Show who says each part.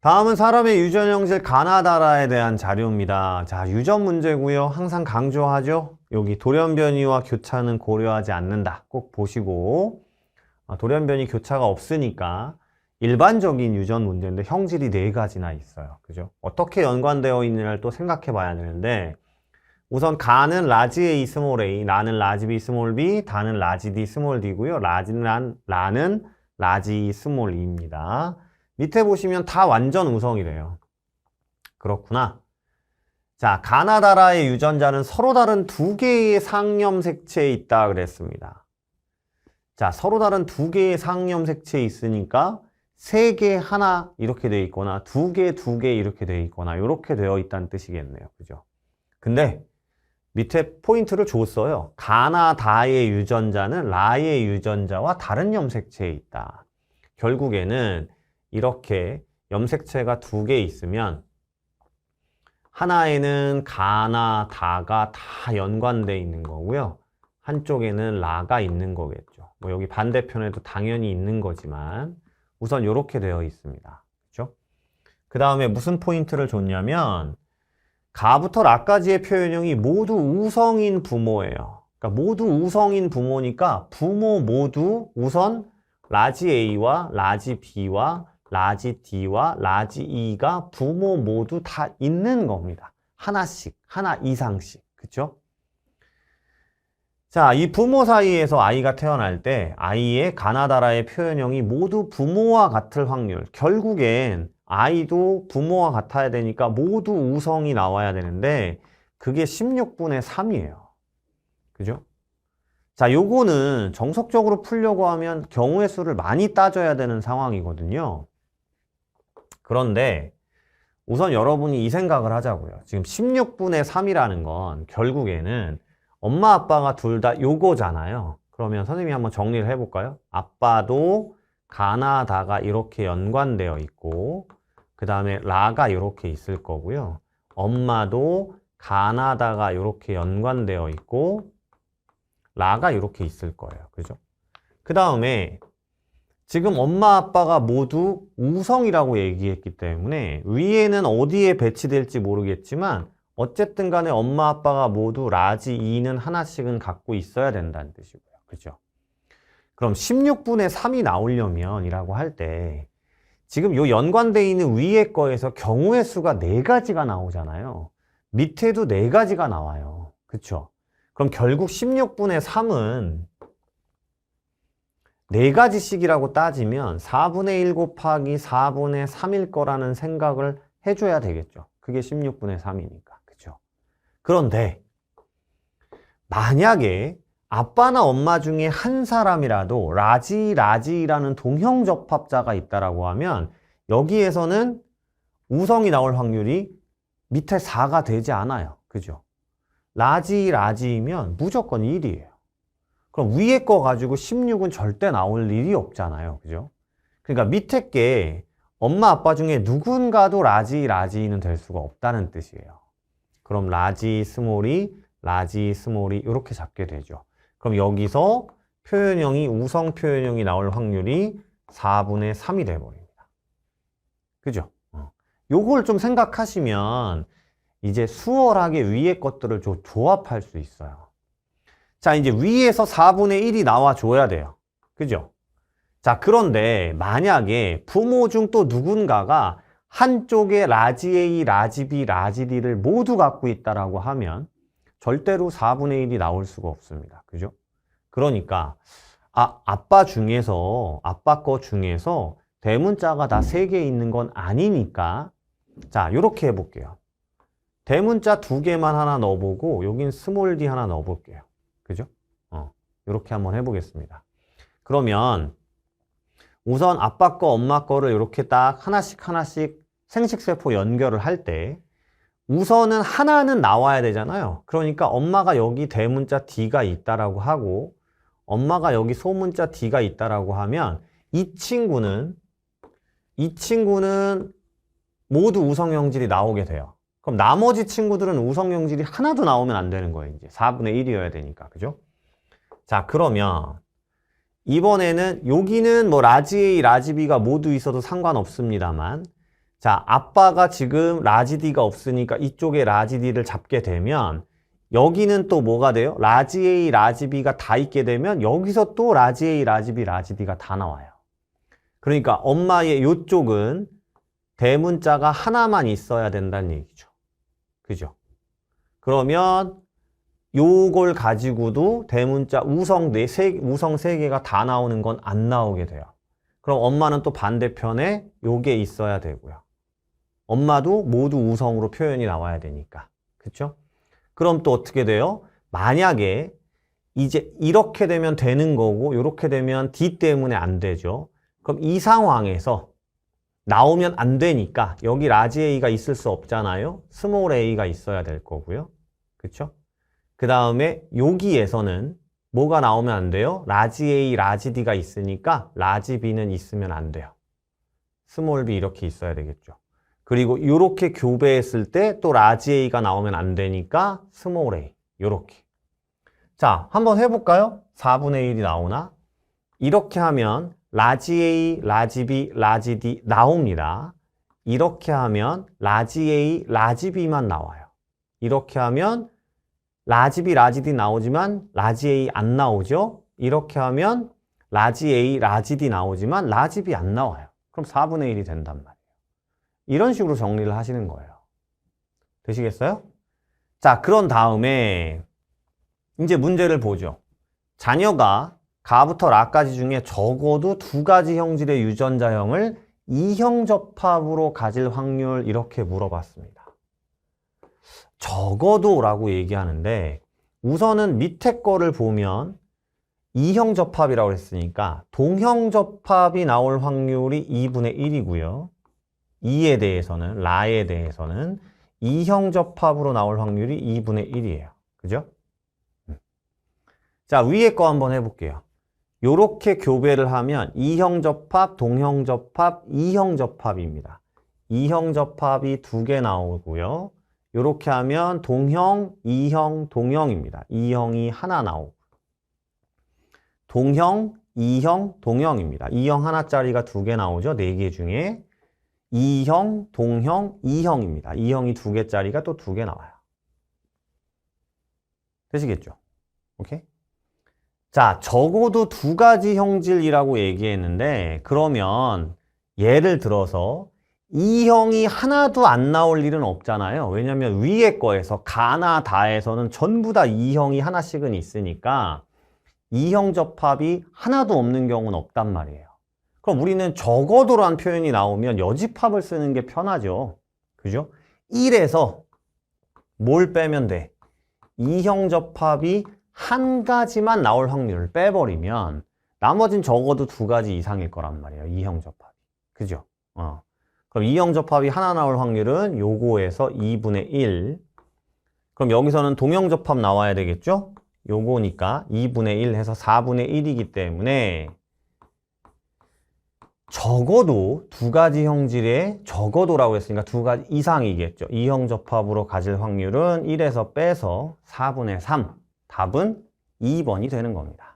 Speaker 1: 다음은 사람의 유전 형질 가나다라에 대한 자료입니다. 자, 유전 문제고요. 항상 강조하죠. 여기 돌연변이와 교차는 고려하지 않는다. 꼭 보시고 돌연변이 교차가 없으니까 일반적인 유전 문제인데 형질이 4가지나 있어요. 그죠? 어떻게 연관되어 있느냐를 또 생각해 봐야 되는데 우선 가는 라지 A 스몰 a, 라는 라지 B 스몰 b, 다는 라지 D 스몰 d고요. 라는 라지 E 스몰 e입니다. 밑에 보시면 다 완전 우성이래요. 그렇구나. 자, 가나다라의 유전자는 서로 다른 2개의 상염 색체에 있다 그랬습니다. 자, 서로 다른 2개의 상염 색체에 있으니까 3개 하나 이렇게 되어 있거나 2개 2개 이렇게 되어 있거나 이렇게 되어 있다는 뜻이겠네요. 그죠? 근데 밑에 포인트를 줬어요. 가나다의 유전자는 라의 유전자와 다른 염색체에 있다. 결국에는 이렇게 염색체가 2개 있으면 하나에는 가나다가 다 연관되어 있는 거고요. 한쪽에는 라가 있는 거겠죠. 뭐 여기 반대편에도 당연히 있는 거지만 우선 이렇게 되어 있습니다. 그렇죠? 그 다음에 무슨 포인트를 줬냐면 가부터 라까지의 표현형이 모두 우성인 부모예요. 그러니까 모두 우성인 부모니까 부모 모두 우선 라지 A와 라지 B와 라지 D와 라지 E가 부모 모두 다 있는 겁니다. 하나씩, 하나 이상씩. 그쵸? 자, 이 부모 사이에서 아이가 태어날 때 아이의 가나다라의 표현형이 모두 부모와 같을 확률. 결국엔 아이도 부모와 같아야 되니까 모두 우성이 나와야 되는데 그게 16분의 3이에요. 그죠? 자, 요거는 정석적으로 풀려고 하면 경우의 수를 많이 따져야 되는 상황이거든요. 그런데 우선 여러분이 이 생각을 하자고요. 지금 16분의 3이라는 건 결국에는 엄마 아빠가 둘 다 요거잖아요. 그러면 선생님이 한번 정리를 해볼까요? 아빠도 가나다가 이렇게 연관되어 있고 그 다음에 라가 이렇게 있을 거고요. 엄마도 가나다가 이렇게 연관되어 있고 라가 이렇게 있을 거예요. 그죠? 그 다음에 지금 엄마 아빠가 모두 우성이라고 얘기했기 때문에 위에는 어디에 배치될지 모르겠지만 어쨌든 간에 엄마 아빠가 모두 라지 2는 하나씩은 갖고 있어야 된다는 뜻이고요. 그죠? 그럼 16분의 3이 나오려면 이라고 할 때 지금 요 연관되어 있는 위에 거에서 경우의 수가 4가지가 나오잖아요. 밑에도 4가지가 나와요. 그쵸? 그럼 결국 16분의 3은 4가지씩이라고 따지면 4분의 1 곱하기 4분의 3일 거라는 생각을 해줘야 되겠죠. 그게 16분의 3이니까. 그죠? 그런데 만약에 아빠나 엄마 중에 한 사람이라도 라지라는 동형접합자가 있다라고 하면 여기에서는 우성이 나올 확률이 밑에 4가 되지 않아요. 그죠? 라지이면 무조건 1이에요. 그럼 위에 거 가지고 16은 절대 나올 일이 없잖아요. 그죠? 그러니까 밑에 게 엄마 아빠 중에 누군가도 라지는 될 수가 없다는 뜻이에요. 그럼 라지 스몰이 이렇게 잡게 되죠. 그럼 여기서 표현형이 우성 표현형이 나올 확률이 4분의 3이 돼버립니다. 그죠? 요걸 좀 생각하시면 이제 수월하게 위에 것들을 좀 조합할 수 있어요. 자, 이제 위에서 4분의 1이 나와줘야 돼요. 그죠? 자, 그런데 만약에 부모 중 또 누군가가 한쪽에 라지 A, 라지 B, 라지 D를 모두 갖고 있다라고 하면 절대로 4분의 1이 나올 수가 없습니다. 그죠? 그러니까 아빠 거 중에서 대문자가 다 3개 있는 건 아니니까 자, 요렇게 해볼게요. 대문자 2개만 하나 넣어보고 여긴 스몰 d 하나 넣어볼게요. 그죠? 요렇게 한번 해보겠습니다. 그러면 우선 아빠 거, 엄마 거를 이렇게 딱 하나씩 생식세포 연결을 할 때 우선은 하나는 나와야 되잖아요. 그러니까 엄마가 여기 대문자 D가 있다라고 하고 엄마가 여기 소문자 D가 있다라고 하면 이 친구는 모두 우성형질이 나오게 돼요. 그럼 나머지 친구들은 우성형질이 하나도 나오면 안 되는 거예요. 이제 4분의 1이어야 되니까. 그죠? 자, 그러면 이번에는 여기는 뭐 라지 A, 라지 B가 모두 있어도 상관없습니다만 자, 아빠가 지금 라지 D가 없으니까 이쪽에 라지 D를 잡게 되면 여기는 또 뭐가 돼요? 라지 A, 라지 B가 다 있게 되면 여기서 또 라지 A, 라지 B, 라지 D가 다 나와요. 그러니까 엄마의 이쪽은 대문자가 하나만 있어야 된다는 얘기죠. 그죠? 그러면 요걸 가지고도 대문자 우성 3개가 다 나오는 건 안 나오게 돼요. 그럼 엄마는 또 반대편에 요게 있어야 되고요. 엄마도 모두 우성으로 표현이 나와야 되니까. 그쵸? 그럼 또 어떻게 돼요? 만약에 이제 이렇게 되면 되는 거고 이렇게 되면 D 때문에 안 되죠. 그럼 이 상황에서 나오면 안 되니까 여기 라지 A가 있을 수 없잖아요. 스몰 a가 있어야 될 거고요. 그쵸? 그 다음에 여기에서는 뭐가 나오면 안 돼요? 라지 A, 라지 D가 있으니까 라지 B는 있으면 안 돼요. 스몰 b 이렇게 있어야 되겠죠. 그리고 이렇게 교배했을 때 또 라지 A가 나오면 안 되니까 스몰 a 이렇게. 자, 한번 해볼까요? 4분의 1이 나오나? 이렇게 하면 라지 A, 라지 B, 라지 D 나옵니다. 이렇게 하면 라지 A, 라지 B만 나와요. 이렇게 하면 라지 B, 라지 D 나오지만 라지 A 안 나오죠? 이렇게 하면 라지 A, 라지 D 나오지만 라지 B 안 나와요. 그럼 4분의 1이 된단 말이에요. 이런 식으로 정리를 하시는 거예요. 되시겠어요? 자, 그런 다음에 이제 문제를 보죠. 자녀가 가부터 라까지 중에 적어도 2가지 형질의 유전자형을 이형 접합으로 가질 확률 이렇게 물어봤습니다. 적어도 라고 얘기하는데 우선은 밑에 거를 보면 이형 접합이라고 했으니까 동형 접합이 나올 확률이 2분의 1이고요. 2에 대해서는, 라에 대해서는 이형 접합으로 나올 확률이 2분의 1이에요. 그죠? 자, 위에 거 한번 해볼게요. 요렇게 교배를 하면 이형 접합, 동형 접합, 이형 접합입니다. 이형 접합이 2개 나오고요. 요렇게 하면 동형, 이형, 동형입니다. 이형이 하나 나오고 동형, 이형, 동형입니다. 이형 하나짜리가 2개 나오죠. 4개 중에 이형, 동형, 이형입니다. 이형이 2개짜리가 또 2개 나와요. 되시겠죠? 오케이? 자, 적어도 2가지 형질이라고 얘기했는데 그러면 예를 들어서 이형이 하나도 안 나올 일은 없잖아요. 왜냐면 위에 거에서 가나 다에서는 전부 다 이형이 하나씩은 있으니까 이형 접합이 하나도 없는 경우는 없단 말이에요. 그럼 우리는 적어도란 표현이 나오면 여집합을 쓰는 게 편하죠. 그죠? 1에서 뭘 빼면 돼? 이형 접합이 한 가지만 나올 확률을 빼버리면 나머진 적어도 2가지 이상일 거란 말이에요. 이형 접합이. 그죠? 그럼 이형 접합이 하나 나올 확률은 요거에서 2분의 1. 그럼 여기서는 동형 접합 나와야 되겠죠? 요거니까 2분의 1 해서 4분의 1이기 때문에 적어도 2가지 형질의 적어도라고 했으니까 2가지 이상이겠죠. 이형 접합으로 가질 확률은 1에서 빼서 4분의 3. 답은 2번이 되는 겁니다.